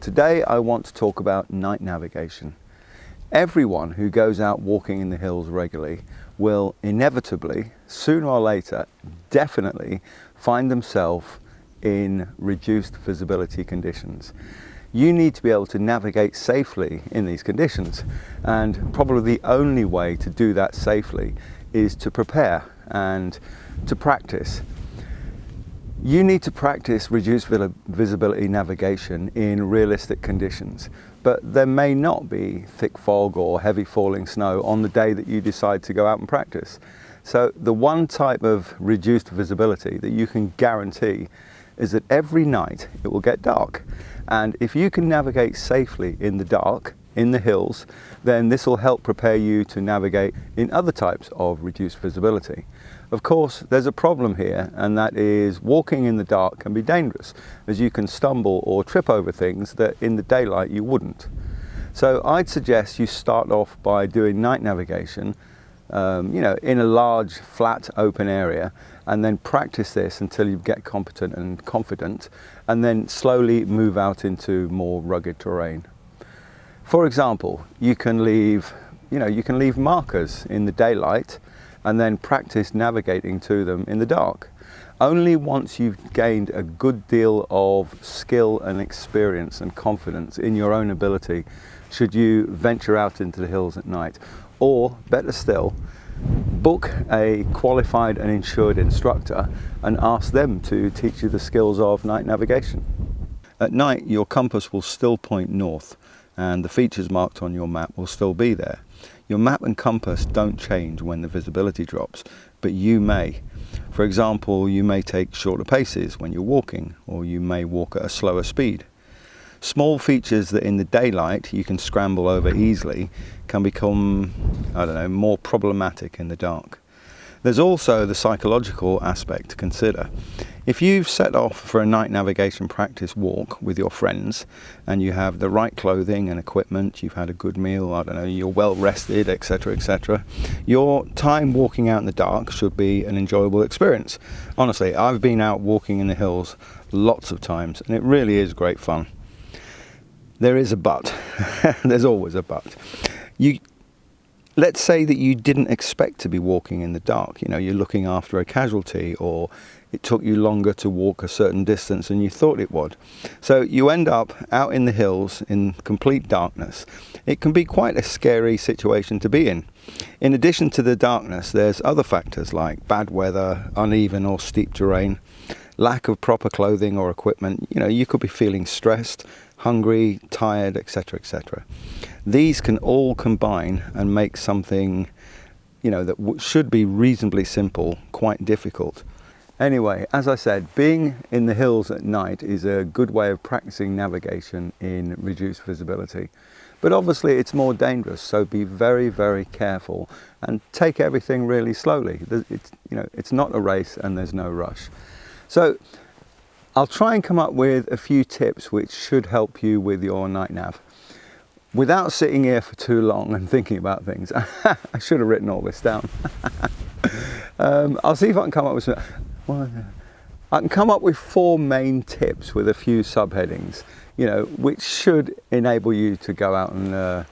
today I want to talk about night navigation. Everyone who goes out walking in the hills regularly will inevitably, sooner or later, definitely find themselves in reduced visibility conditions. You need to be able to navigate safely in these conditions, and probably the only way to do that safely is to prepare and to practice. You need to practice reduced visibility navigation in realistic conditions, but there may not be thick fog or heavy falling snow on the day that you decide to go out and practice. So the one type of reduced visibility that you can guarantee is that every night it will get dark. And if you can navigate safely in the dark, in the hills, then this will help prepare you to navigate in other types of reduced visibility. Of course, there's a problem here, and that is walking in the dark can be dangerous, as you can stumble or trip over things that in the daylight you wouldn't. So I'd suggest you start off by doing night navigation, in a large, flat, open area, and then practice this until you get competent and confident, and then slowly move out into more rugged terrain. For example, you can leave markers in the daylight and then practice navigating to them in the dark. Only once you've gained a good deal of skill and experience and confidence in your own ability should you venture out into the hills at night. Or, better still, book a qualified and insured instructor and ask them to teach you the skills of night navigation. At night, your compass will still point north, and the features marked on your map will still be there. Your map and compass don't change when the visibility drops, but you may. For example, you may take shorter paces when you're walking, or you may walk at a slower speed. Small features that in the daylight you can scramble over easily can become, more problematic in the dark. There's also the psychological aspect to consider. If you've set off for a night navigation practice walk with your friends and you have the right clothing and equipment, you've had a good meal, you're well rested, etc., etc., your time walking out in the dark should be an enjoyable experience. Honestly, I've been out walking in the hills lots of times and it really is great fun. There is a but. There's always a but. Let's say that you didn't expect to be walking in the dark. You're looking after a casualty, or it took you longer to walk a certain distance than you thought it would. So you end up out in the hills in complete darkness. It can be quite a scary situation to be in. In addition to the darkness, there's other factors like bad weather, uneven or steep terrain, lack of proper clothing or equipment. You could be feeling stressed, hungry, tired, etc., etc. These can all combine and make something, that should be reasonably simple, quite difficult. Anyway, as I said, being in the hills at night is a good way of practicing navigation in reduced visibility. But obviously it's more dangerous, so be very, very careful and take everything really slowly. It's not a race and there's no rush. So I'll try and come up with a few tips which should help you with your night nav. Without sitting here for too long and thinking about things, I should have written all this down. I'll see if I can come up with I can come up with 4 main tips with a few subheadings, which should enable you to go out and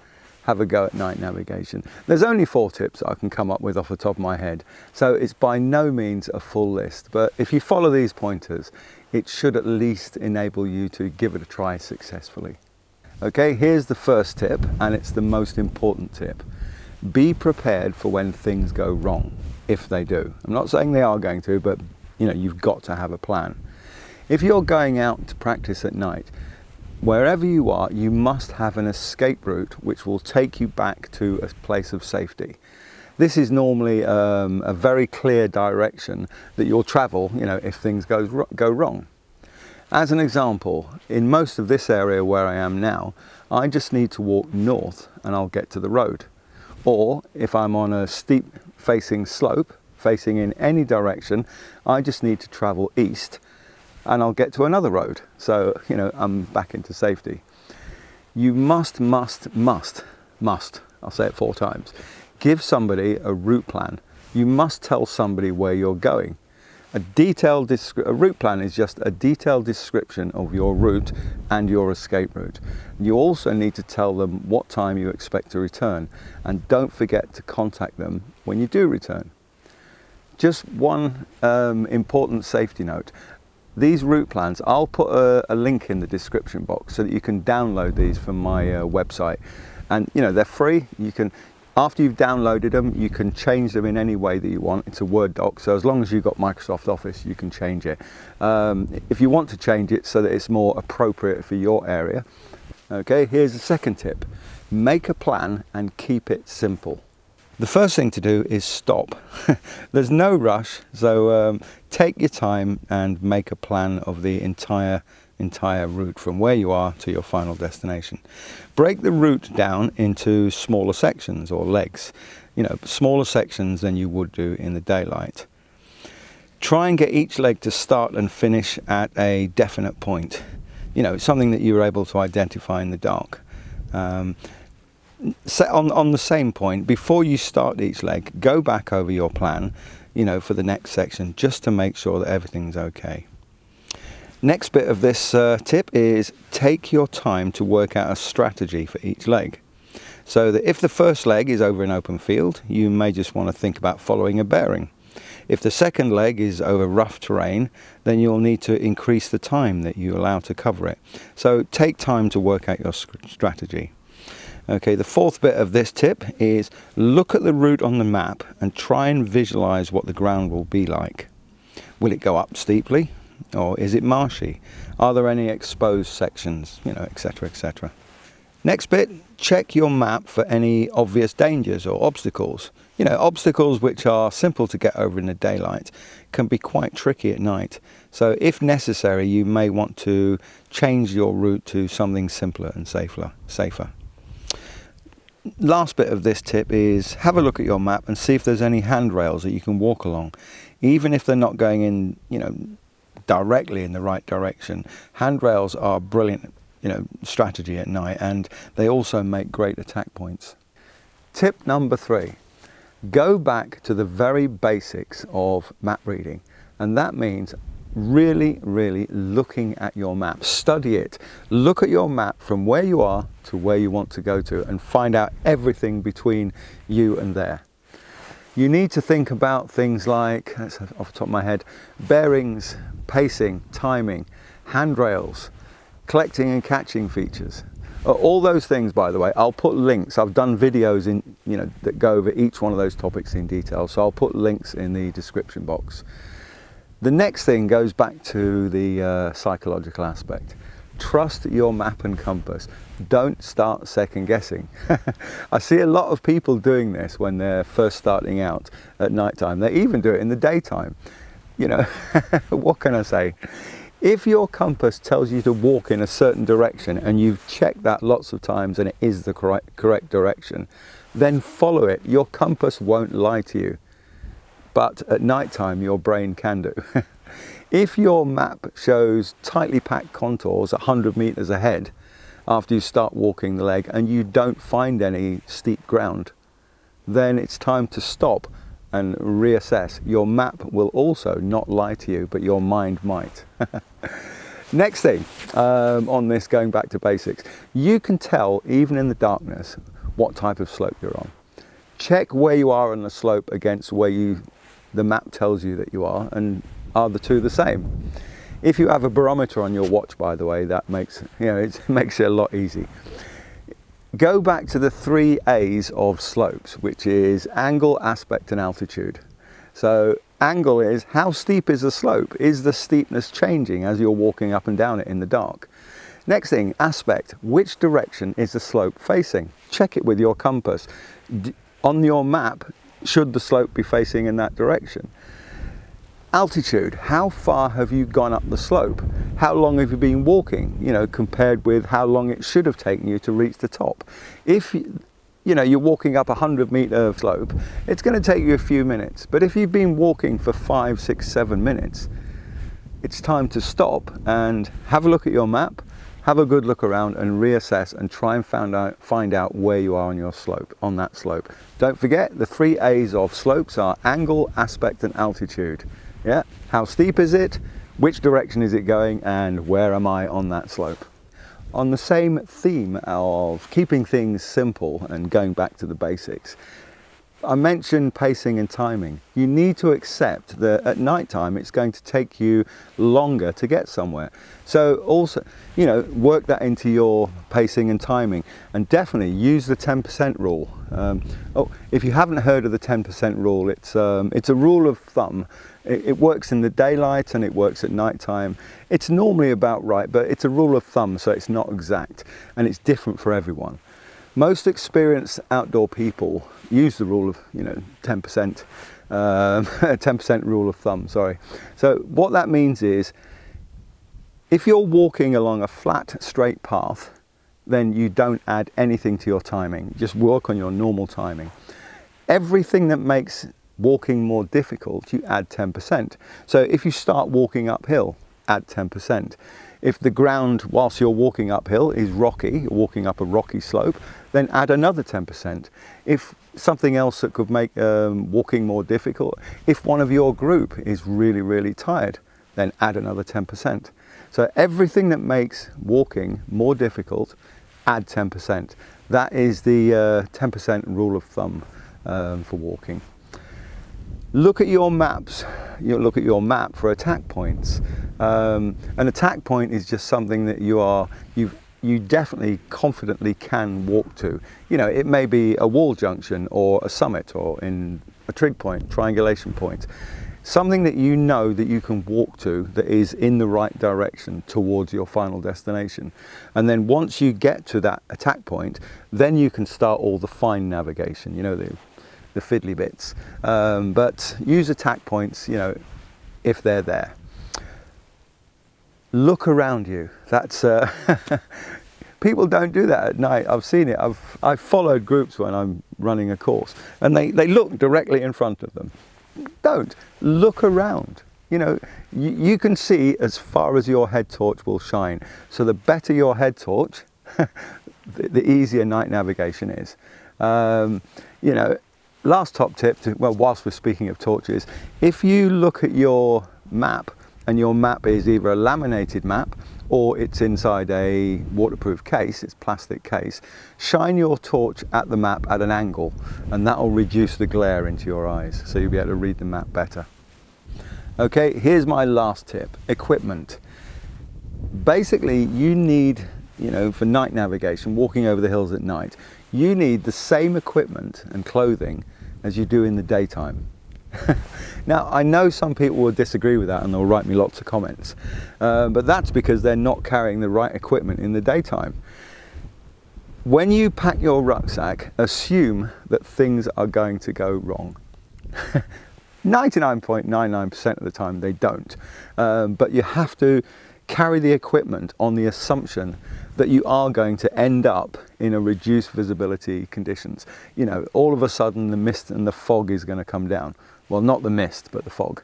have a go at night navigation. There's only 4 tips I can come up with off the top of my head, so it's by no means a full list, but if you follow these pointers, it should at least enable you to give it a try successfully. Okay, here's the first tip, and it's the most important tip. Be prepared for when things go wrong, if they do. I'm not saying they are going to, but you've got to have a plan. If you're going out to practice at night, wherever you are, you must have an escape route which will take you back to a place of safety. This is normally a very clear direction that you'll travel, if things go wrong. As an example, in most of this area where I am now, I just need to walk north and I'll get to the road. Or if I'm on a steep facing slope, facing in any direction, I just need to travel east and I'll get to another road. So, I'm back into safety. You must, I'll say it 4 times, give somebody a route plan. You must tell somebody where you're going. A route plan is just a detailed description of your route and your escape route. You also need to tell them what time you expect to return, and don't forget to contact them when you do return. Just one important safety note. These route plans, I'll put a link in the description box so that you can download these from my website. And you know, they're free. You can, after you've downloaded them, you can change them in any way that you want. It's a Word doc, so as long as you've got Microsoft Office, you can change it. If you want to change it so that it's more appropriate for your area. Okay, here's the second tip. Make a plan and keep it simple. The first thing to do is stop. There's no rush, so take your time and make a plan of the entire route from where you are to your final destination. Break the route down into smaller sections or legs, you know, smaller sections than you would do in the daylight. Try and get each leg to start and finish at a definite point, you know, something that you're able to identify in the dark. On the same point, before you start each leg, go back over your plan, you know, for the next section, just to make sure that everything's okay. Next bit of this tip is take your time to work out a strategy for each leg. So that if the first leg is over an open field, you may just want to think about following a bearing. If the second leg is over rough terrain, then you'll need to increase the time that you allow to cover it. So take time to work out your strategy. Okay, the fourth bit of this tip is look at the route on the map and try and visualize what the ground will be like. Will it go up steeply, or is it marshy? Are there any exposed sections, you know, etc., etc. Next bit, check your map for any obvious dangers or obstacles. You know, obstacles which are simple to get over in the daylight can be quite tricky at night. So if necessary, you may want to change your route to something simpler and safer. Last bit of this tip is have a look at your map and see if there's any handrails that you can walk along. Even if they're not going in, you know, directly in the right direction, handrails are brilliant, you know, strategy at night, and they also make great attack points. Tip number 3, go back to the very basics of map reading, and that means really looking at your map. Study it. Look at your map from where you are to where you want to go to and find out everything between you and there. You need to think about things like, off the top of my head, bearings, pacing, timing, handrails, collecting and catching features. All those things, by the way, I'll put links. I've done videos in, you know, that go over each one of those topics in detail, so I'll put links in the description box. The next thing goes back to the psychological aspect. Trust your map and compass. Don't start second guessing. I see a lot of people doing this when they're first starting out at night time. They even do it in the daytime. You know, what can I say? If your compass tells you to walk in a certain direction and you've checked that lots of times and it is the correct direction, then follow it. Your compass won't lie to you. But at night time, your brain can do. If your map shows tightly packed contours 100 meters ahead after you start walking the leg and you don't find any steep ground, then it's time to stop and reassess. Your map will also not lie to you, but your mind might. Next thing on this, going back to basics, you can tell even in the darkness what type of slope you're on. Check where you are on the slope against where the map tells you that you are, and are the two the same? If you have a barometer on your watch, by the way, that makes, you know, it makes it a lot easy. Go back to the 3 A's of slopes, which is angle, aspect and altitude. So angle is how steep is the slope? Is the steepness changing as you're walking up and down it in the dark? Next thing, aspect, which direction is the slope facing? Check it with your compass. On your map, should the slope be facing in that direction? Altitude, how far have you gone up the slope? How long have you been walking, you know, compared with how long it should have taken you to reach the top? If you know you're walking up a 100-meter slope, it's going to take you a few minutes. But if you've been walking for 5, 6, 7 minutes, it's time to stop and have a look at your map, have a good look around and reassess and try and find out where you are on your slope, on that slope. Don't forget, the 3 A's of slopes are angle, aspect and altitude. Yeah, how steep is it? Which direction is it going? And where am I on that slope? On the same theme of keeping things simple and going back to the basics, I mentioned pacing and timing. You need to accept that at night time it's going to take you longer to get somewhere. So also, you know, work that into your pacing and timing, and definitely use the 10% rule. If you haven't heard of the 10% rule, it's a rule of thumb. It works in the daylight and it works at night time. It's normally about right, but it's a rule of thumb, so it's not exact, and it's different for everyone. Most experienced outdoor people use the rule of 10%, 10% rule of thumb, sorry. So what that means is, if you're walking along a flat, straight path, then you don't add anything to your timing. Just work on your normal timing. Everything that makes walking more difficult, you add 10%. So if you start walking uphill, add 10%. If the ground whilst you're walking uphill is rocky, you're walking up a rocky slope, then add another 10%. If something else that could make walking more difficult, if one of your group is really, really tired, then add another 10%. So everything that makes walking more difficult, add 10%. That is the 10% rule of thumb for walking. Look at your maps. You look at your map for attack points. An attack point is just something that you definitely confidently can walk to. You know, it may be a wall junction or a summit or in a trig point, triangulation point. Something that you know that you can walk to that is in the right direction towards your final destination. And then once you get to that attack point, then you can start all the fine navigation, you know, the fiddly bits. But use attack points, you know, if they're there. Look around you. That's people don't do that at night. I've seen it. I've followed groups when I'm running a course, and they look directly in front of them. Don't look around. You know, you can see as far as your head torch will shine. So the better your head torch, the easier night navigation is. You know, last top tip, whilst we're speaking of torches, if you look at your map and your map is either a laminated map or it's inside a waterproof case, it's plastic case, shine your torch at the map at an angle, and that will reduce the glare into your eyes, so you'll be able to read the map better. Okay, here's my last tip, equipment. Basically, you need, you know, for night navigation, walking over the hills at night, you need the same equipment and clothing as you do in the daytime. Now, I know some people will disagree with that and they'll write me lots of comments, but that's because they're not carrying the right equipment in the daytime. When you pack your rucksack, assume that things are going to go wrong. 99.99% of the time they don't, but you have to carry the equipment on the assumption that you are going to end up in a reduced visibility conditions. You know, all of a sudden the mist and the fog is going to come down. Well, not the mist, but the fog.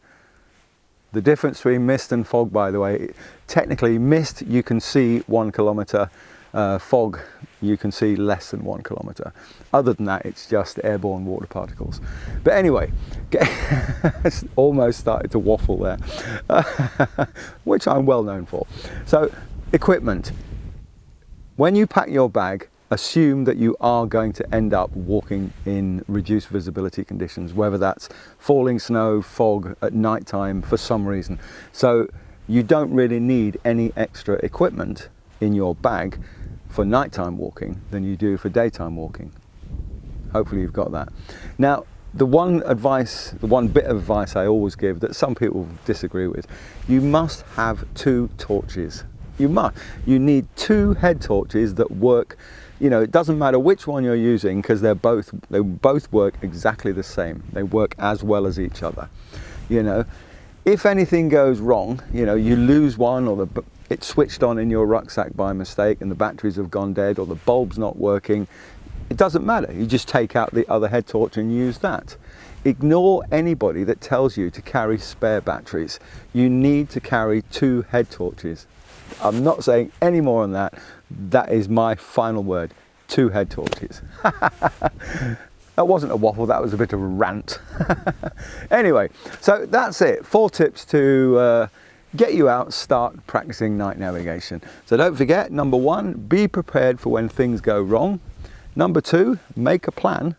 The difference between mist and fog, by the way, technically mist you can see 1 kilometre, fog you can see less than 1 kilometre. Other than that, it's just airborne water particles. But anyway, it's almost started to waffle there, which I'm well known for. So, equipment. When you pack your bag, assume that you are going to end up walking in reduced visibility conditions, whether that's falling snow, fog at night time for some reason. So you don't really need any extra equipment in your bag for nighttime walking than you do for daytime walking. Hopefully you've got that. Now, the one bit of advice I always give that some people disagree with, you must have 2 torches. You need 2 head torches that work. You know, it doesn't matter which one you're using because they both work exactly the same. They work as well as each other. You know, if anything goes wrong, you know, you lose one or it's switched on in your rucksack by mistake and the batteries have gone dead or the bulb's not working, it doesn't matter. You just take out the other head torch and use that. Ignore anybody that tells you to carry spare batteries. You need to carry 2 head torches. I'm not saying any more on that. That is my final word. 2 head torches. That wasn't a waffle, that was a bit of a rant. Anyway, so that's it. 4 tips to get you out, start practicing night navigation. So don't forget, number 1, be prepared for when things go wrong. Number 2, make a plan,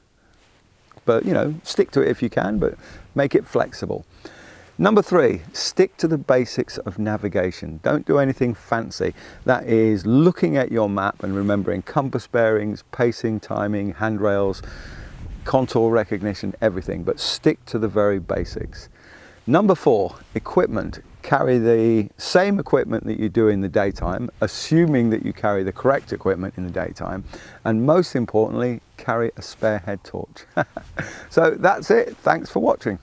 but you know, stick to it if you can, but make it flexible. Number 3, stick to the basics of navigation. Don't do anything fancy. That is looking at your map and remembering compass bearings, pacing, timing, handrails, contour recognition, everything, but stick to the very basics. Number 4, equipment. Carry the same equipment that you do in the daytime, assuming that you carry the correct equipment in the daytime, and most importantly, carry a spare head torch. So that's it. Thanks for watching.